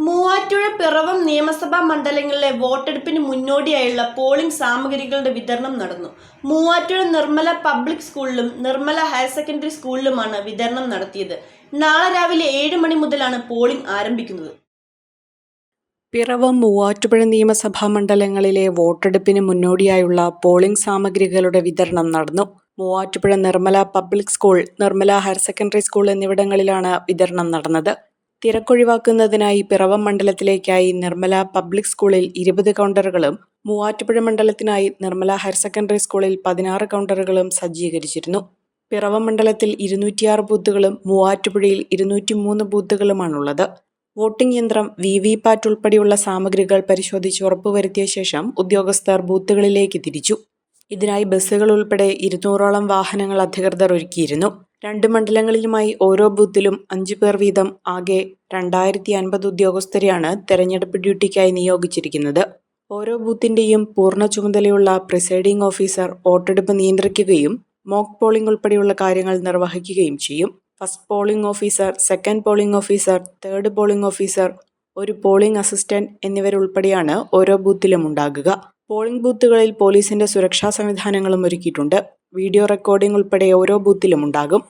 മൂവാറ്റുപുഴ പിറവം നിയമസഭാ മണ്ഡലങ്ങളിലെ വോട്ടെടുപ്പിന് മുന്നോടിയായുള്ള പോളിംഗ് സാമഗ്രികളുടെ വിതരണം നടന്നു. മൂവാറ്റുപുഴ നിർമ്മല പബ്ലിക് സ്കൂളിലും നിർമ്മല ഹയർ സെക്കൻഡറി സ്കൂളിലുമാണ് വിതരണം നടത്തിയത്. നാളെ രാവിലെ 7 മണി മുതലാണ് പോളിംഗ് ആരംഭിക്കുന്നത്. പിറവം മൂവാറ്റുപുഴ നിയമസഭാ മണ്ഡലങ്ങളിലെ വോട്ടെടുപ്പിന് മുന്നോടിയായുള്ള പോളിംഗ് സാമഗ്രികളുടെ വിതരണം നടന്നു. Muvattupuzha Nirmala public school, Nirmala higher secondary school എന്നിവിടങ്ങളിലാണ് വിതരണം നടന്നത്. തിരക്കൊഴിവാക്കുന്നതിനായി പിറവം മണ്ഡലത്തിലേക്കായി നിർമ്മല പബ്ലിക് സ്കൂളിൽ 20 കൗണ്ടറുകളും മൂവാറ്റുപുഴ മണ്ഡലത്തിനായി നിർമ്മല ഹയർ സെക്കൻഡറി സ്കൂളിൽ 16 കൗണ്ടറുകളും സജ്ജീകരിച്ചിരുന്നു. പിറവം മണ്ഡലത്തിൽ 206 ബൂത്തുകളും മൂവാറ്റുപുഴയിൽ 203 ബൂത്തുകളുമാണുള്ളത്. വോട്ടിംഗ് യന്ത്രം, വിവിപാറ്റ് ഉൾപ്പെടെയുള്ള സാമഗ്രികൾ പരിശോധിച്ച് ഉറപ്പുവരുത്തിയ ശേഷം ഉദ്യോഗസ്ഥർ ബൂത്തുകളിലേക്ക് തിരിച്ചു. ഇതിനായി ബസ്സുകൾ ഉൾപ്പെടെ 200ഓളം വാഹനങ്ങൾ അധികൃതർ ഒരുക്കിയിരുന്നു. 2 മണ്ഡലങ്ങളിലുമായി ഓരോ ബൂത്തിലും 5 പേർ വീതം ആകെ 2050 ഉദ്യോഗസ്ഥരെയാണ് തെരഞ്ഞെടുപ്പ് ഡ്യൂട്ടിക്കായി നിയോഗിച്ചിരിക്കുന്നത്. ഓരോ ബൂത്തിന്റെയും പൂർണ്ണ ചുമതലയുള്ള പ്രിസൈഡിംഗ് ഓഫീസർ വോട്ടെടുപ്പ് നിയന്ത്രിക്കുകയും മോക്ക് പോളിംഗ് ഉൾപ്പെടെയുള്ള കാര്യങ്ങൾ നിർവഹിക്കുകയും ചെയ്യും. First polling officer, second polling officer, third polling officer, ഒരു പോളിംഗ് അസിസ്റ്റന്റ് എന്നിവരുൾപ്പെടെയാണ് ഓരോ ബൂത്തിലും ഉണ്ടാകുക. പോളിംഗ് ബൂത്തുകളിൽ പോലീസിന്റെ സുരക്ഷാ സംവിധാനങ്ങളും ഒരുക്കിയിട്ടുണ്ട്. വീഡിയോ റെക്കോർഡിംഗ് ഉൾപ്പെടെ ഓരോ ബൂത്തിലും ഉണ്ടാകും.